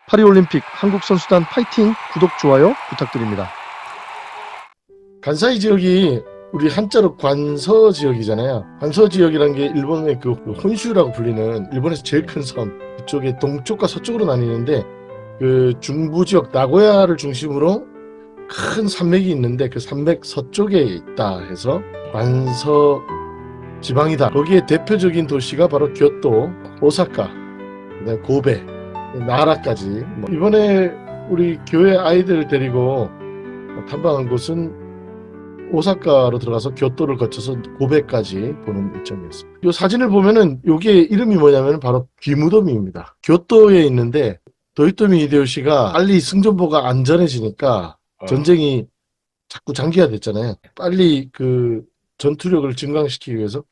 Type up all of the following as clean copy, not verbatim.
파리올림픽 한국선수단 파이팅 구독, 좋아요 부탁드립니다. 간사이 지역이 우리 한자로 관서 지역이잖아요. 관서 지역이란 게 일본의 그 혼슈라고 불리는 일본에서 제일 큰 섬, 이쪽에 동쪽과 서쪽으로 나뉘는데 그 중부 지역 나고야를 중심으로 큰 산맥이 있는데 그 산맥 서쪽에 있다 해서 관서 지방이다. 거기에 대표적인 도시가 바로 교토, 오사카, 그다음에 고베, 나라까지. 이번에 우리 교회 아이들 데리고 탐방한 곳은 오사카로 들어가서 교토를 거쳐서 고베까지 보는 일정이었습니다. 이 사진을 보면은 이게 이름이 뭐냐면 바로 귀무도미입니다. 교토에 있는데 도요토미 히데요시가 빨리 승전보가 안전해지니까 전쟁이 자꾸 장기화됐잖아요. 빨리 그 전투력을 증강시키기 위해서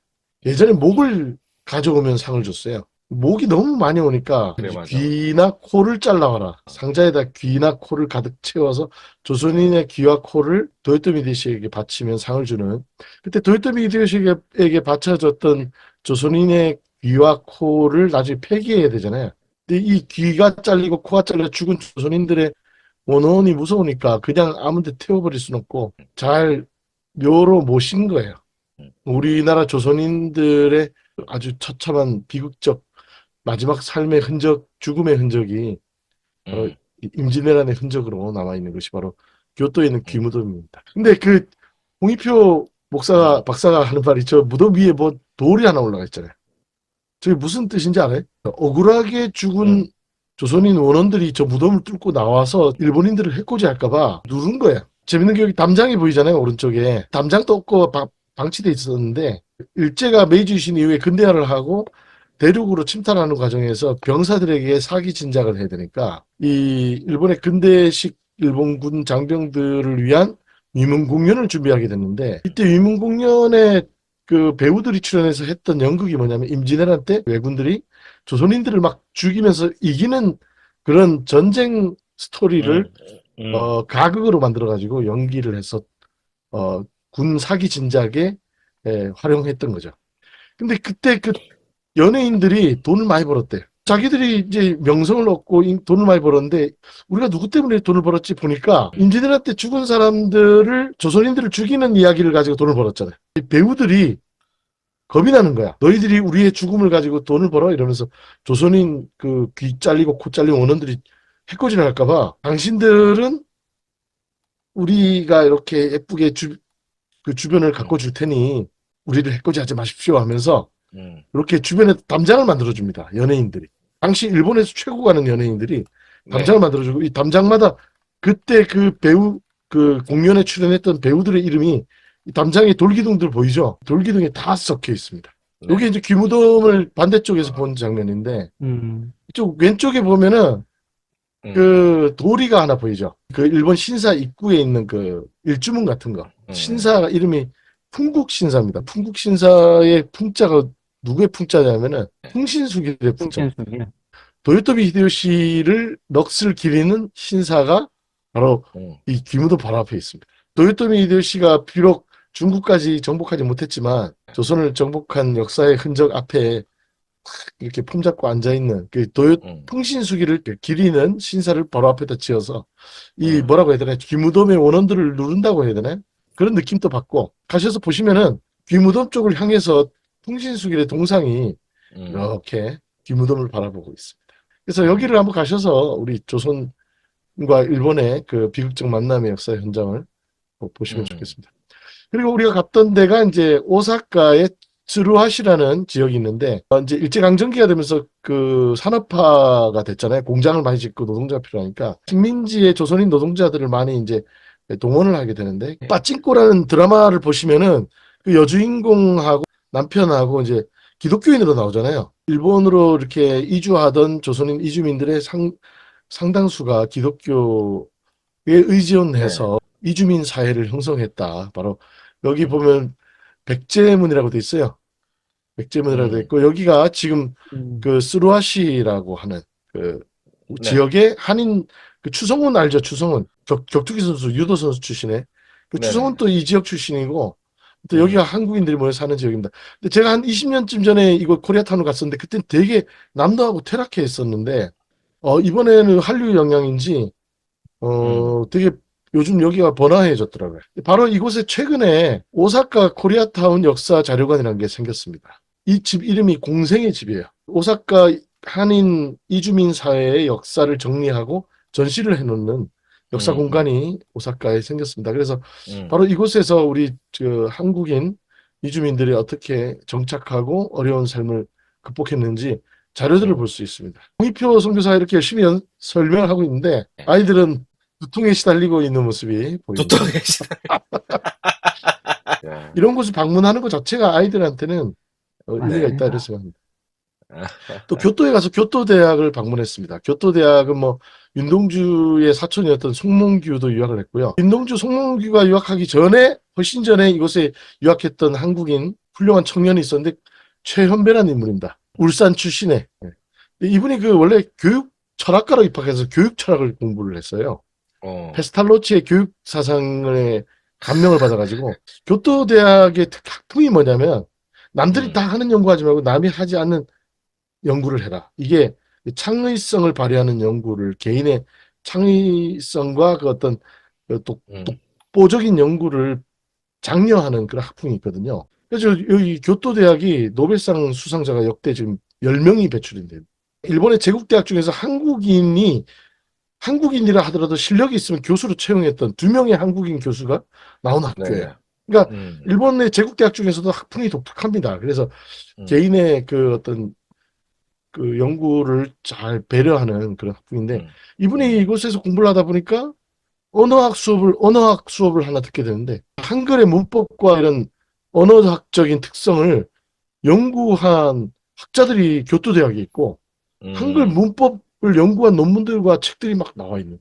예전에 목을 가져오면 상을 줬어요. 목이 너무 많이 오니까 그래, 맞아. 귀나 코를 잘라와라. 상자에다 귀나 코를 가득 채워서 조선인의 귀와 코를 도요토미 히데요시에게 바치면 상을 주는, 그때 도요토미 히데요시에게 바쳐졌던 조선인의 귀와 코를 나중에 폐기해야 되잖아요. 근데 이 귀가 잘리고 코가 잘려 죽은 조선인들의 원혼이 무서우니까 그냥 아무 데 태워버릴 수는 없고 잘 묘로 모신 거예요. 우리나라 조선인들의 아주 처참한 비극적 마지막 삶의 흔적, 죽음의 흔적이 바로 임진왜란의 흔적으로 남아있는 것이 바로 교토에 있는 귀무덤입니다. 근데 그 홍익표 박사가 하는 말이 저 무덤 위에 뭐 돌이 하나 올라가 있잖아요. 저게 무슨 뜻인지 알아요? 억울하게 죽은 조선인 원원들이 저 무덤을 뚫고 나와서 일본인들을 해코지 할까봐 누른 거예요. 재밌는 게 여기 담장이 보이잖아요, 오른쪽에. 담장도 없고 방치돼 있었는데 일제가 메이지 유신 이후에 근대화를 하고 대륙으로 침탈하는 과정에서 병사들에게 사기 진작을 해야 되니까 이 일본의 근대식 일본군 장병들을 위한 위문 공연을 준비하게 됐는데, 이때 위문 공연에 그 배우들이 출연해서 했던 연극이 뭐냐면 임진왜란 때 왜군들이 조선인들을 막 죽이면서 이기는 그런 전쟁 스토리를 가극으로 만들어가지고 연기를 해서 군 사기 진작에 활용했던 거죠. 근데 그때 그 연예인들이 돈을 많이 벌었대요. 자기들이 이제 명성을 얻고 돈을 많이 벌었는데 우리가 누구 때문에 돈을 벌었지 보니까 임진왜란 때 죽은 사람들을, 조선인들을 죽이는 이야기를 가지고 돈을 벌었잖아요. 이 배우들이 겁이 나는 거야. 너희들이 우리의 죽음을 가지고 돈을 벌어? 이러면서 조선인 그 귀 잘리고 코 잘린 원원들이 해코지를 할까봐 당신들은 우리가 이렇게 예쁘게 그 주변을 가꿔줄 테니 우리를 해코지하지 마십시오 하면서 이렇게 주변에 담장을 만들어줍니다. 연예인들이. 당시 일본에서 최고 가는 연예인들이 담장을 만들어주고, 이 담장마다 그때 그 배우, 그 공연에 출연했던 배우들의 이름이 이 담장에 돌기둥들 보이죠? 돌기둥에 다 섞여 있습니다. 여기 이제 귀무덤을 반대쪽에서 본 장면인데, 이쪽 왼쪽에 보면은 그 도리가 하나 보이죠? 그 일본 신사 입구에 있는 그 일주문 같은 거. 신사 이름이 풍국신사입니다. 풍국신사의 풍자가 누구의 풍자냐면은 풍신수길의 풍자. 도요토미 히데요시를 넋을 기리는 신사가 바로 이 귀무도 바로 앞에 있습니다. 도요토미 히데요시가 비록 중국까지 정복하지 못했지만 조선을 정복한 역사의 흔적 앞에 이렇게 폼잡고 앉아있는 그 풍신수길을 기리는 신사를 바로 앞에다 지어서 이 뭐라고 해야 되나, 귀무덤의 원원들을 누른다고 해야 되나, 그런 느낌도 받고, 가셔서 보시면은 귀무덤 쪽을 향해서 풍신수길의 동상이 이렇게 귀무덤을 바라보고 있습니다. 그래서 여기를 한번 가셔서 우리 조선과 일본의 그 비극적 만남의 역사 현장을 보시면 좋겠습니다. 그리고 우리가 갔던 데가 이제 오사카의 츠루하시라는 지역이 있는데, 이제 일제강점기가 되면서 그 산업화가 됐잖아요. 공장을 많이 짓고 노동자가 필요하니까 식민지의 조선인 노동자들을 많이 이제 동원을 하게 되는데, 빠찡꼬라는 드라마를 보시면은 그 여주인공하고 남편하고 이제 기독교인으로 나오잖아요. 일본으로 이렇게 이주하던 조선인 이주민들의 상당수가 기독교에 의존해서 이주민 사회를 형성했다. 바로 여기 보면 백제문이라고 돼 있어요. 백제문이라고 돼 있고, 여기가 지금 그 스루아시라고 하는 그 지역의 한인, 그 추성훈 알죠? 추성훈. 격투기 선수, 유도 선수 출신의 그 추성훈 또 이 지역 출신이고, 또 여기가 한국인들이 모여 사는 지역입니다. 근데 제가 한 20년쯤 전에 이거 코리아타운을 갔었는데 그때 되게 남도하고 퇴락해 있었는데 이번에는 한류 영향인지, 되게 요즘 여기가 번화해졌더라고요. 바로 이곳에 최근에 오사카 코리아타운 역사 자료관이라는 게 생겼습니다. 이 집 이름이 공생의 집이에요. 오사카 한인 이주민 사회의 역사를 정리하고 전시를 해놓는 역사 공간이 오사카에 생겼습니다. 그래서 바로 이곳에서 우리 한국인 이주민들이 어떻게 정착하고 어려운 삶을 극복했는지 자료들을 볼 수 있습니다. 홍익표 선교사가 이렇게 열심히 설명을 하고 있는데 아이들은 두통에 시달리고 있는 모습이 보입니다. 두통에 이런 곳을 방문하는 것 자체가 아이들한테는 의미가 있다 이렇게 생각합니다. 또 교토에 가서 교토대학을 방문했습니다. 교토대학은 뭐 윤동주의 사촌이었던 송몽규도 유학을 했고요. 윤동주, 송몽규가 유학하기 전에 훨씬 전에 이곳에 유학했던 한국인 훌륭한 청년이 있었는데 최현배라는 인물입니다. 울산 출신의. 이분이 원래 교육 철학가로 입학해서 교육 철학을 공부를 했어요. 페스탈로치의 교육 사상에 감명을 받아가지고 교토대학의 학풍이 뭐냐면 남들이 다 하는 연구하지 말고 남이 하지 않는 연구를 해라. 이게 창의성을 발휘하는 연구를 개인의 창의성과 그 어떤 독보적인 연구를 장려하는 그런 학풍이 있거든요. 그래서 여기 교토대학이 노벨상 수상자가 역대 지금 10명이 배출인데요. 일본의 제국대학 중에서 한국인이라 하더라도 실력이 있으면 교수로 채용했던 2명의 한국인 교수가 나온 학교예요. 그러니까 일본의 제국대학 중에서도 학풍이 독특합니다. 그래서 개인의 그 어떤 그 연구를 잘 배려하는 그런 학부인데 이분이 이곳에서 공부를 하다 보니까 언어학 수업을 하나 듣게 되는데 한글의 문법과 이런 언어학적인 특성을 연구한 학자들이 교토대학에 있고 한글 문법을 연구한 논문들과 책들이 막 나와 있는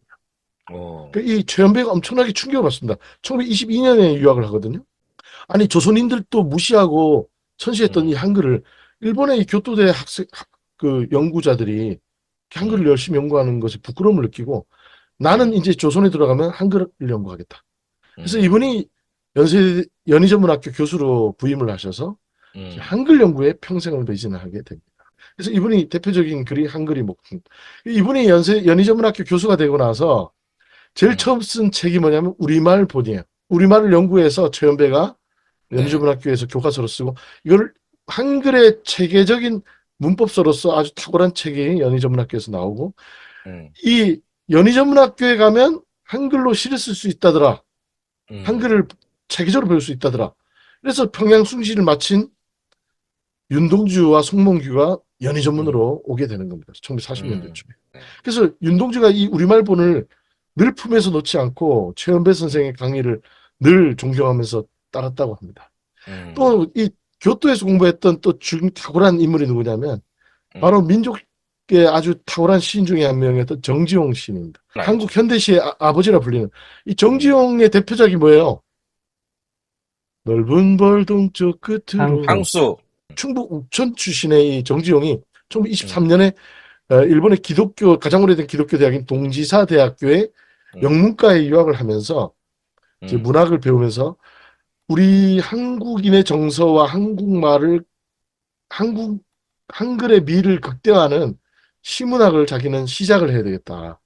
거예요. 그러니까 이 최연배가 엄청나게 충격을 받습니다. 1922년에 유학을 하거든요. 아니 조선인들도 무시하고 천시했던 이 한글을 일본의 이 교토대 그 연구자들이 한글을 열심히 연구하는 것에 부끄러움을 느끼고 나는 이제 조선에 들어가면 한글을 연구하겠다. 그래서 이분이 연희전문학교 교수로 부임을 하셔서 한글 연구에 평생을 매진하게 됩니다. 그래서 이분이 대표적인 글이 한글이 목숨. 이분이 연희전문학교 교수가 되고 나서 제일 처음 쓴 책이 뭐냐면 우리말 본이에요. 우리말을 연구해서 최연배가 연희전문학교에서 교과서로 쓰고 이걸 한글의 체계적인 문법서로서 아주 탁월한 책이 연희전문학교에서 나오고 이 연희전문학교에 가면 한글로 시를 쓸 수 있다더라. 한글을 체계적으로 배울 수 있다더라. 그래서 평양숭시를 마친 윤동주와 송몽규가 연희전문으로 오게 되는 겁니다. 1940년대쯤에. 그래서 윤동주가 이 우리말본을 늘 품에서 놓지 않고 최연배 선생의 강의를 늘 존경하면서 따랐다고 합니다. 또 이 교토에서 공부했던 또 탁월한 인물이 누구냐면 바로 민족의 아주 탁월한 시인 중에 한 명이었던 정지용 시인입니다. 한국 현대시의 아버지라 불리는 이 정지용의 대표작이 뭐예요? 넓은 벌 동쪽 끝으로 향수. 충북 옥천 출신의 이 정지용이 1923년에 일본의 가장 오래된 기독교 대학인 동지사 대학교의 영문과에 유학을 하면서 이제 문학을 배우면서 우리 한국인의 정서와 한글의 미를 극대화하는 시문학을 자기는 시작을 해야 되겠다.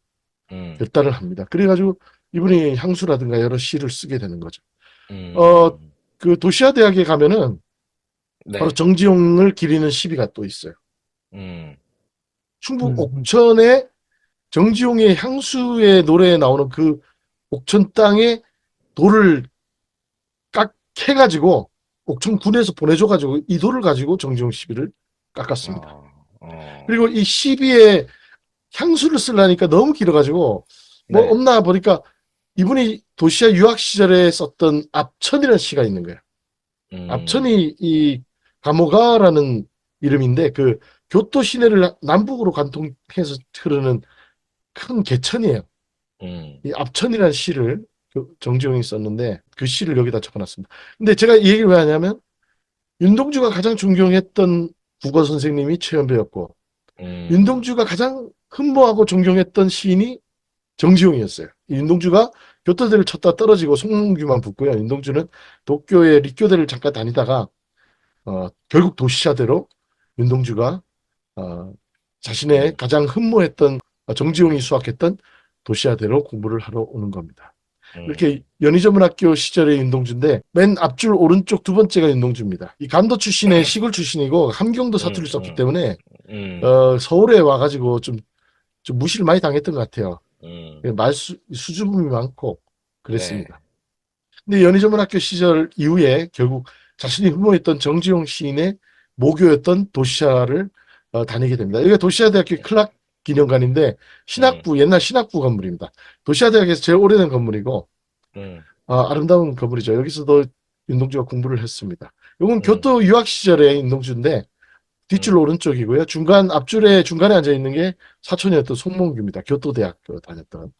결단을 합니다. 그래가지고 이분이 향수라든가 여러 시를 쓰게 되는 거죠. 그 도시아 대학에 가면은 바로 정지용을 기리는 시비가 또 있어요. 충북 옥천에 정지용의 향수의 노래에 나오는 그 옥천 땅에 돌을 캐가지고 옥천군에서 보내줘가지고 이 돌을 가지고 정지용 시비를 깎았습니다. 그리고 이 시비에 향수를 쓰려니까 너무 길어가지고 뭐 없나 보니까 이분이 도시아 유학 시절에 썼던 압천이라는 시가 있는 거예요. 압천이 이 가모가라는 이름인데 그 교토 시내를 남북으로 관통해서 흐르는 큰 개천이에요. 이 압천이라는 시를 정지용이 썼는데 그 시를 여기다 적어놨습니다. 근데 제가 이 얘기를 왜 하냐면 윤동주가 가장 존경했던 국어 선생님이 최연배였고 윤동주가 가장 흠모하고 존경했던 시인이 정지용이었어요. 윤동주가 교토대를 쳤다 떨어지고 송몽규만 붙고요. 윤동주는 도쿄의立교대를 잠깐 다니다가 결국 도시사대로 윤동주가 자신의 가장 흠모했던 정지용이 수학했던 도시아대로 공부를 하러 오는 겁니다. 음. 이렇게 연희전문학교 시절의 윤동주인데 맨 앞줄 오른쪽 두 번째가 윤동주입니다. 이 간도 출신의 시골 출신이고 함경도 사투리를 썼기 때문에 서울에 와가지고 좀 무시를 많이 당했던 것 같아요. 수줍음이 많고 그랬습니다. 근데 연희전문학교 시절 이후에 결국 자신이 흠모했던 정지용 시인의 모교였던 도시아를 다니게 됩니다. 여기가 도시아대학교 클락 기념관인데 신학부 옛날 신학부 건물입니다. 도시아대학에서 제일 오래된 건물이고 아름다운 건물이죠. 여기서도 윤동주가 공부를 했습니다. 이건 교토 유학 시절의 윤동주인데 뒷줄 오른쪽이고요. 중간에 앉아 있는 게 사촌이었던 송몽규입니다. 교토대학교 다녔던.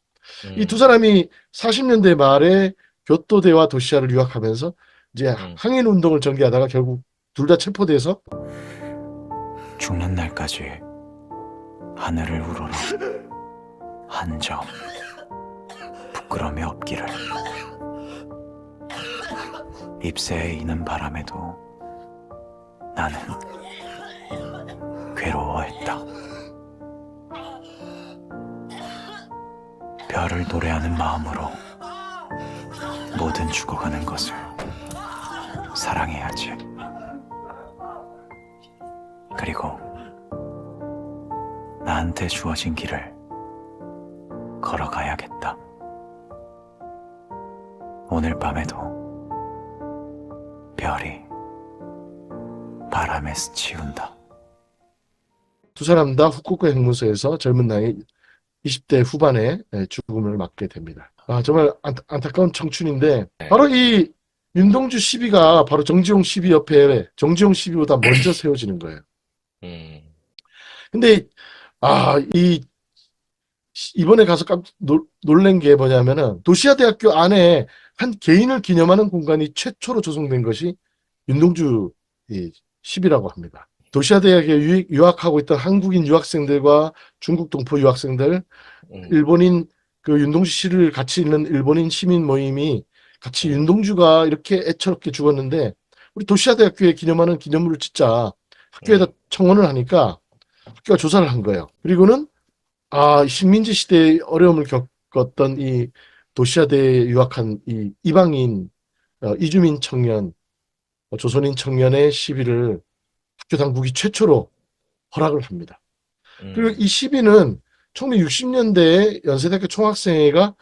이 두 사람이 40년대 말에 교토대와 도시아를 유학하면서 이제 항일 운동을 전개하다가 결국 둘 다 체포돼서 죽는 날까지 하늘을 우러러 한 점 부끄러움이 없기를. 잎새에 이는 바람에도 나는 괴로워했다. 별을 노래하는 마음으로 모든 죽어가는 것을 사랑해야지. 그리고 나한테 주어진 길을 걸어가야겠다. 오늘 밤에도 별이 바람에 스치운다. 두 사람 다 후쿠오카 형무소에서 젊은 나이 20대 후반에 죽음을 맞게 됩니다. 정말 안타까운 청춘인데 바로 이 윤동주 시비가 바로 정지용 시비 옆에 정지용 시비보다 먼저 세워지는 거예요. 근데 이번에 가서 놀란 게 뭐냐면은 도시아대학교 안에 한 개인을 기념하는 공간이 최초로 조성된 것이 윤동주 시비라고 합니다. 도시아대학에 유학하고 있던 한국인 유학생들과 중국 동포 유학생들, 일본인 그 윤동주 씨를 같이 읽는 일본인 시민 모임이 같이 윤동주가 이렇게 애처롭게 죽었는데 우리 도시아대학교에 기념하는 기념물을 짓자 학교에다 청원을 하니까 학교가 조사를 한 거예요. 그리고는 식민지 시대의 어려움을 겪었던 이 도시아대에 유학한 이 이방인 이주민 청년, 조선인 청년의 시비를 학교 당국이 최초로 허락을 합니다. 그리고 이 시비는 1960년대에 연세대학교 총학생회가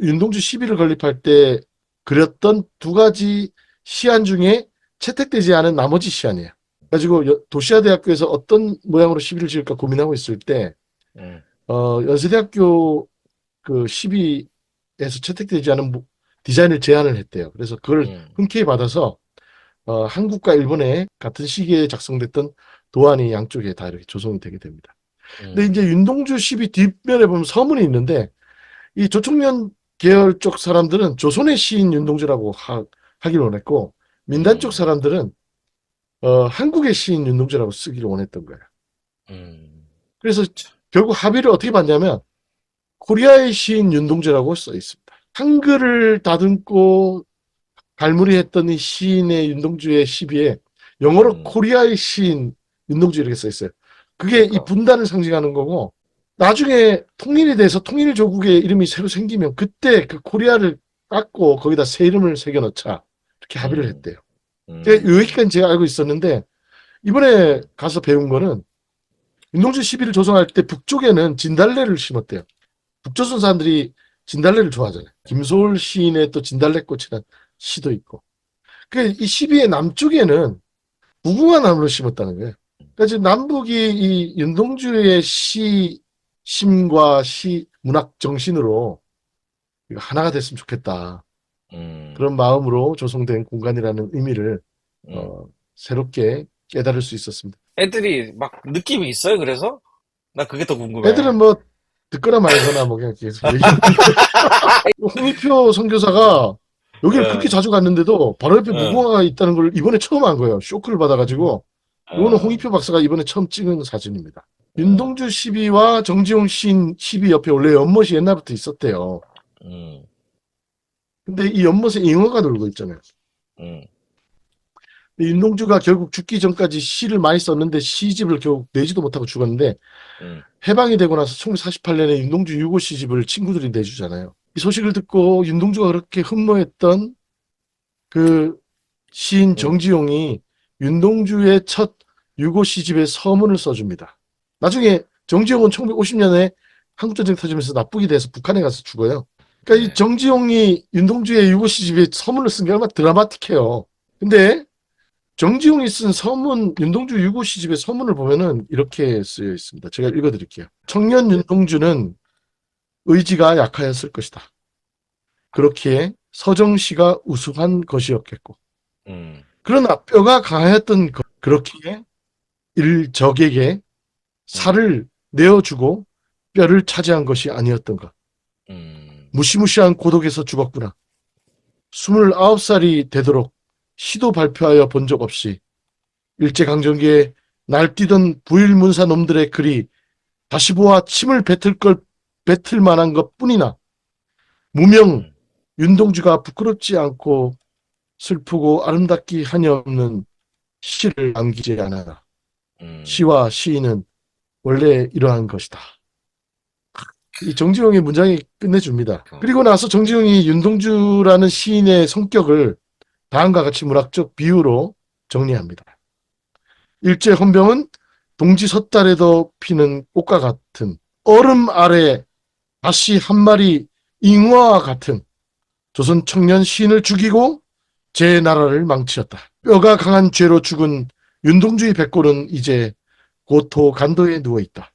윤동주 시비를 건립할 때 그렸던 두 가지 시안 중에 채택되지 않은 나머지 시안이에요. 그래가지고 도시아대학교에서 어떤 모양으로 시비를 지을까 고민하고 있을 때 연세대학교 그 시비에서 채택되지 않은 디자인을 제안을 했대요. 그래서 그걸 흔쾌히 받아서 한국과 일본에 같은 시기에 작성됐던 도안이 양쪽에 다 이렇게 조성이 되게 됩니다. 근데 이제 윤동주 시비 뒷면에 보면 서문이 있는데 이 조총련 계열 쪽 사람들은 조선의 시인 윤동주라고 하기를 원했고 민단 쪽 사람들은 한국의 시인 윤동주라고 쓰기를 원했던 거예요. 그래서 결국 합의를 어떻게 봤냐면 코리아의 시인 윤동주라고 써 있습니다. 한글을 다듬고 갈무리했던 이 시인의 윤동주의 시비에 영어로 코리아의 시인 윤동주 이렇게 써 있어요. 그게 이 분단을 상징하는 거고 나중에 통일이 돼서 통일조국의 이름이 새로 생기면 그때 그 코리아를 깎고 거기다 새 이름을 새겨 넣자 이렇게 합의를 했대요. 여기까지 제가 알고 있었는데 이번에 가서 배운 거는 윤동주 시비를 조성할 때 북쪽에는 진달래를 심었대요. 북조선 사람들이 진달래를 좋아하잖아요. 김소월 시인의 또 진달래꽃이라는 시도 있고. 이 시비의 남쪽에는 무궁화 나무를 심었다는 거예요. 그러니까 지금 남북이 이 윤동주의 시심과 시 문학 정신으로 하나가 됐으면 좋겠다. 그런 마음으로 조성된 공간이라는 의미를 새롭게 깨달을 수 있었습니다. 애들이 막 느낌이 있어요, 그래서? 나 그게 더 궁금해. 애들은 뭐 듣거나 말거나 뭐 그냥 계속 얘기하는데 홍익표 선교사가 여기를 그렇게 자주 갔는데도 바로 옆에 무궁화가 있다는 걸 이번에 처음 한 거예요. 쇼크를 받아가지고. 이거는 홍익표 박사가 이번에 처음 찍은 사진입니다. 윤동주 시비와 정지용 시인 시비 옆에 원래 연못이 옛날부터 있었대요. 근데 이 연못에 잉어가 놀고 있잖아요. 윤동주가 결국 죽기 전까지 시를 많이 썼는데 시집을 결국 내지도 못하고 죽었는데 해방이 되고 나서 1948년에 윤동주 유고 시집을 친구들이 내주잖아요. 이 소식을 듣고 윤동주가 그렇게 흠모했던 그 시인 정지용이 윤동주의 첫 유고 시집에 서문을 써줍니다. 나중에 정지용은 1950년에 한국전쟁 터지면서 납북이 돼서 북한에 가서 죽어요. 그러니까 이 정지용이 윤동주의 유고 시집에 서문을 쓴 게 얼마나 드라마틱해요. 근데 정지용이 쓴 서문, 윤동주 유고 시집의 서문을 보면은 이렇게 쓰여 있습니다. 제가 읽어드릴게요. 청년 윤동주는 의지가 약하였을 것이다. 그렇기에 서정시가 우수한 것이었겠고, 그러나 뼈가 강하였던 그렇기에 일적에게 살을 내어주고 뼈를 차지한 것이 아니었던가. 무시무시한 고독에서 죽었구나. 29살이 되도록 시도 발표하여 본 적 없이 일제강점기에 날뛰던 부일문사 놈들의 글이 다시 보아 침을 뱉을 만한 것 뿐이나 무명 윤동주가 부끄럽지 않고 슬프고 아름답기 한이 없는 시를 남기지 않아. 시와 시인은 원래 이러한 것이다. 이 정지용의 문장이 끝내줍니다. 그리고 나서 정지용이 윤동주라는 시인의 성격을 다음과 같이 문학적 비유로 정리합니다. 일제 헌병은 동지 섣달에도 피는 꽃과 같은, 얼음 아래 다시 한 마리 잉어와 같은 조선 청년 시인을 죽이고 제 나라를 망치었다. 뼈가 강한 죄로 죽은 윤동주의 백골은 이제 고토 간도에 누워있다.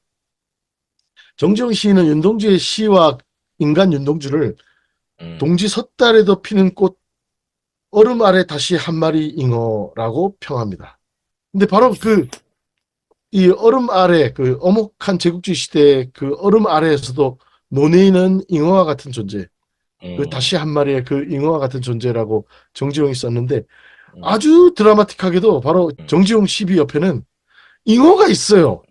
정지용 시인은 윤동주의 시와 인간 윤동주를 동지 섣달에도 피는 꽃, 얼음 아래 다시 한 마리 잉어라고 평합니다. 근데 바로 이 얼음 아래, 그 엄혹한 제국주의 시대의 그 얼음 아래에서도 논의는 잉어와 같은 존재, 그 다시 한 마리의 그 잉어와 같은 존재라고 정지용이 썼는데, 아주 드라마틱하게도 바로 정지용 12 옆에는 잉어가 있어요.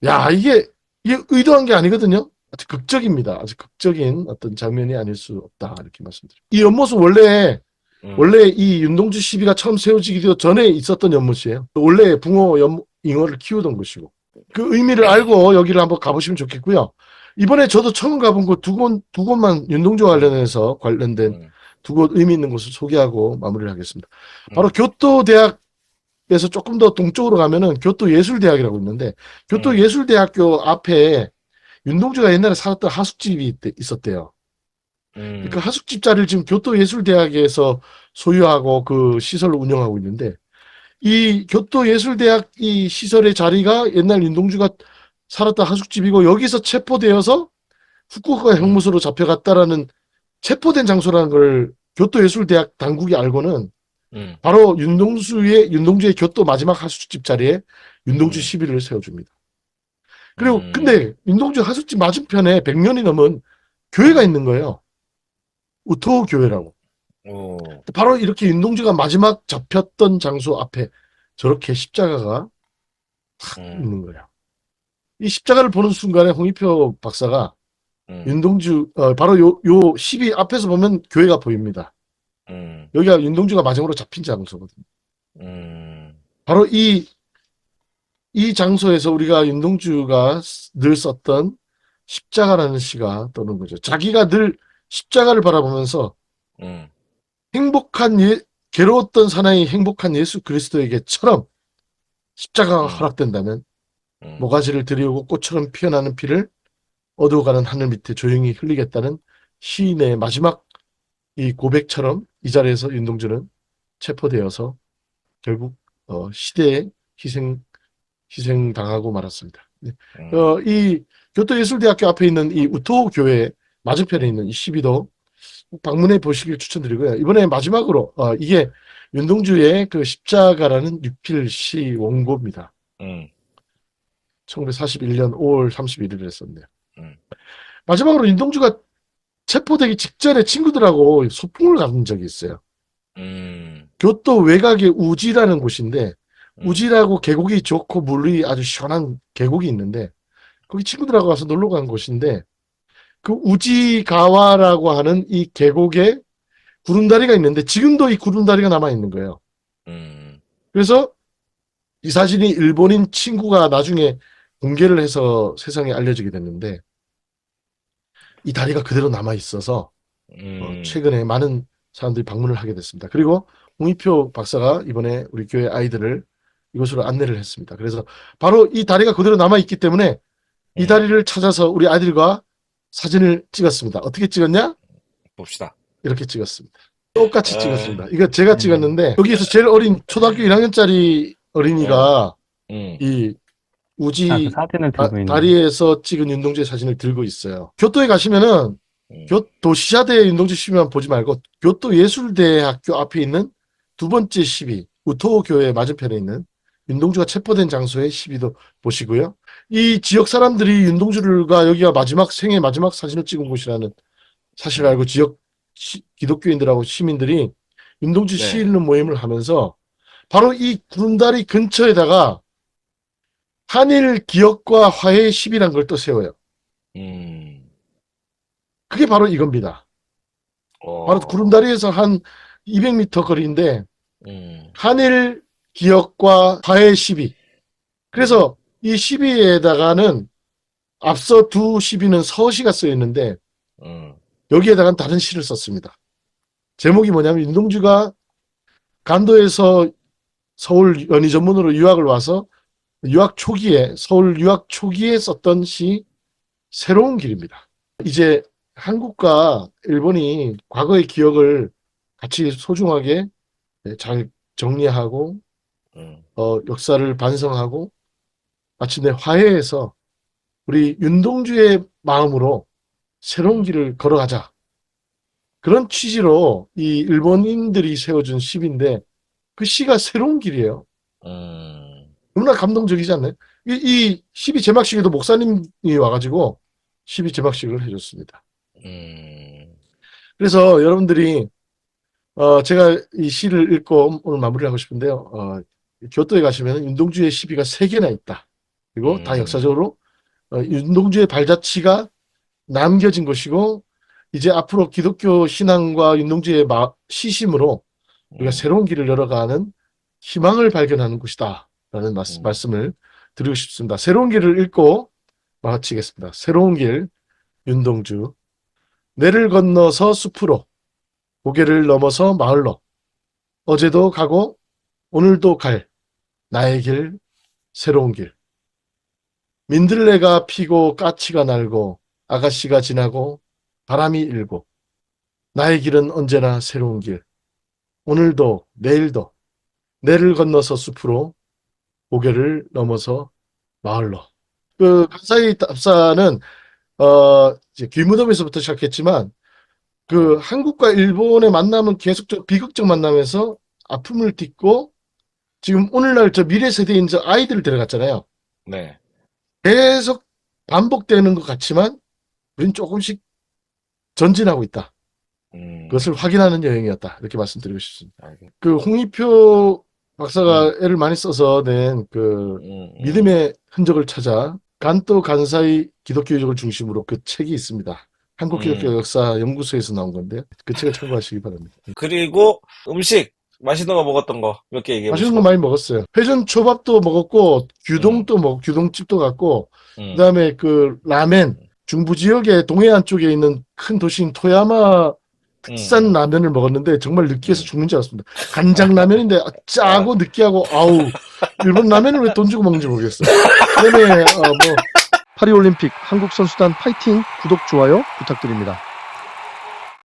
야, 이게 의도한 게 아니거든요. 아주 극적입니다. 아주 극적인 어떤 장면이 아닐 수 없다. 이렇게 말씀드립니다. 이 연못은 원래 이 윤동주 시비가 처음 세워지기도 전에 있었던 연못이에요. 원래 붕어 잉어를 키우던 곳이고. 그 의미를 알고 여기를 한번 가보시면 좋겠고요. 이번에 저도 처음 가본 곳 두 곳만 윤동주 관련된 두 곳 의미 있는 곳을 소개하고 마무리를 하겠습니다. 바로 교토대학에서 조금 더 동쪽으로 가면은 교토예술대학이라고 있는데, 교토예술대학교 앞에 윤동주가 옛날에 살았던 하숙집이 있었대요. 그 하숙집 자리를 지금 교토예술대학에서 소유하고 그 시설을 운영하고 있는데, 이 교토예술대학 이 시설의 자리가 옛날 윤동주가 살았던 하숙집이고, 여기서 체포되어서 후쿠오카 형무소로 잡혀갔다라는, 체포된 장소라는 걸 교토예술대학 당국이 알고는 바로 윤동주의 교토 마지막 하숙집 자리에 윤동주 시비를 세워줍니다. 그리고 근데 윤동주 하숙집 맞은편에 100년이 넘은 교회가 있는 거예요. 우토 교회라고. 바로 이렇게 윤동주가 마지막 잡혔던 장소 앞에 저렇게 십자가가 있는 거예요. 이 십자가를 보는 순간에 홍익표 박사가 윤동주, 바로 요 12 앞에서 보면 교회가 보입니다. 여기가 윤동주가 마지막으로 잡힌 장소거든요. 바로 이 장소에서 우리가 윤동주가 늘 썼던 십자가라는 시가 떠오르는 거죠. 자기가 늘 십자가를 바라보면서 괴로웠던 사나이 행복한 예수 그리스도에게처럼 십자가가 허락된다면 모가지를 들이우고 꽃처럼 피어나는 피를 어두워가는 하늘 밑에 조용히 흘리겠다는 시인의 마지막 이 고백처럼 이 자리에서 윤동주는 체포되어서 결국 시대에 희생당하고 말았습니다. 이 교토예술대학교 앞에 있는 이 우토 교회 맞은편에 있는 이 시비도 방문해 보시길 추천드리고요. 이번에 마지막으로 이게 윤동주의 그 십자가라는 유필시 원고입니다. 1941년 5월 31일에 썼네요. 마지막으로 윤동주가 체포되기 직전에 친구들하고 소풍을 간 적이 있어요. 교토 외곽의 우지라는 곳인데, 우지라고 계곡이 좋고 물이 아주 시원한 계곡이 있는데, 거기 친구들하고 가서 놀러 간 곳인데, 그 우지가와라고 하는 이 계곡에 구름다리가 있는데 지금도 이 구름다리가 남아 있는 거예요. 그래서 이 사진이 일본인 친구가 나중에 공개를 해서 세상에 알려지게 됐는데 이 다리가 그대로 남아 있어서 최근에 많은 사람들이 방문을 하게 됐습니다. 그리고 홍익표 박사가 이번에 우리 교회 아이들을 이곳으로 안내를 했습니다. 그래서 바로 이 다리가 그대로 남아 있기 때문에 이 다리를 찾아서 우리 아이들과 사진을 찍었습니다. 어떻게 찍었냐? 봅시다. 이렇게 찍었습니다. 똑같이 찍었습니다. 이거 제가 찍었는데 여기에서 제일 어린 초등학교 1학년짜리 어린이가 이 우지 그 사진을 들고 있는. 다리에서 찍은 윤동주의 사진을 들고 있어요. 교토에 가시면은 도시샤대 윤동주 시비만 보지 말고 교토 예술대학교 앞에 있는 두 번째 시비 우토 교회 맞은편에 있는 윤동주가 체포된 장소의 시비도 보시고요. 이 지역 사람들이 윤동주가 여기가 생애 마지막 사진을 찍은 곳이라는 사실을 알고 지역 기독교인들하고 시민들이 윤동주 시 읽는 모임을 하면서 바로 이 구름다리 근처에다가 한일 기억과 화해의 시비란 걸 또 세워요. 그게 바로 이겁니다. 바로 구름다리에서 한 200m 거리인데 한일 기억과 화해의 시비. 그래서 이 시비에다가는 앞서 두 시비는 서시가 쓰여 있는데 여기에다가는 다른 시를 썼습니다. 제목이 뭐냐면 윤동주가 간도에서 서울 연희전문으로 유학을 와서 서울 유학 초기에 썼던 시 새로운 길입니다. 이제 한국과 일본이 과거의 기억을 같이 소중하게 잘 정리하고 역사를 반성하고 마침내 화해해서 우리 윤동주의 마음으로 새로운 길을 걸어가자. 그런 취지로 이 일본인들이 세워준 시비인데 그 시가 새로운 길이에요. 너무나 감동적이지 않나요? 이 시비 제막식에도 목사님이 와가지고 시비 제막식을 해줬습니다. 그래서 여러분들이 제가 이 시를 읽고 오늘 마무리를 하고 싶은데요. 교토에 가시면 윤동주의 시비가 3개나 있다. 그리고 다 역사적으로 윤동주의 발자취가 남겨진 것이고 이제 앞으로 기독교 신앙과 윤동주의 시심으로 우리가 새로운 길을 열어가는 희망을 발견하는 곳이다 라는 말씀을 드리고 싶습니다. 새로운 길을 읽고 마치겠습니다. 새로운 길 윤동주. 내를 건너서 숲으로 고개를 넘어서 마을로 어제도 가고 오늘도 갈 나의 길 새로운 길. 민들레가 피고 까치가 날고 아가씨가 지나고 바람이 일고 나의 길은 언제나 새로운 길. 오늘도 내일도 내를 건너서 숲으로 고개를 넘어서 마을로. 그 간사이 답사는 이제 귀무덤에서부터 시작했지만 그 한국과 일본의 만남은 계속적 비극적 만남에서 아픔을 딛고 지금 오늘날 저 미래 세대인 저 아이들을 데려갔잖아요. 네. 계속 반복되는 것 같지만 우린 조금씩 전진하고 있다. 그것을 확인하는 여행이었다. 이렇게 말씀드리고 싶습니다. 그 홍익표 박사가 애를 많이 써서 낸 그 믿음의 흔적을 찾아 간또 간사이 기독교적을 중심으로 그 책이 있습니다. 한국 기독교 역사 연구소에서 나온 건데요. 그 책을 참고하시기 바랍니다. 그리고 음식 맛있는 거 먹었던 거 몇 개 얘기해 맛있는 보시죠. 거 많이 먹었어요. 회전 초밥도 먹었고 규동도 규동집도 갔고 그다음에 그 라멘 중부 지역의 동해안 쪽에 있는 큰 도시인 토야마 특산 라면을 먹었는데 정말 느끼해서 죽는 줄 알았습니다. 간장 라면인데 짜고 느끼하고 아우 일본 라면을 왜 돈 주고 먹는지 모르겠어요. 그다음에 파리올림픽 한국선수단 파이팅 구독 좋아요 부탁드립니다.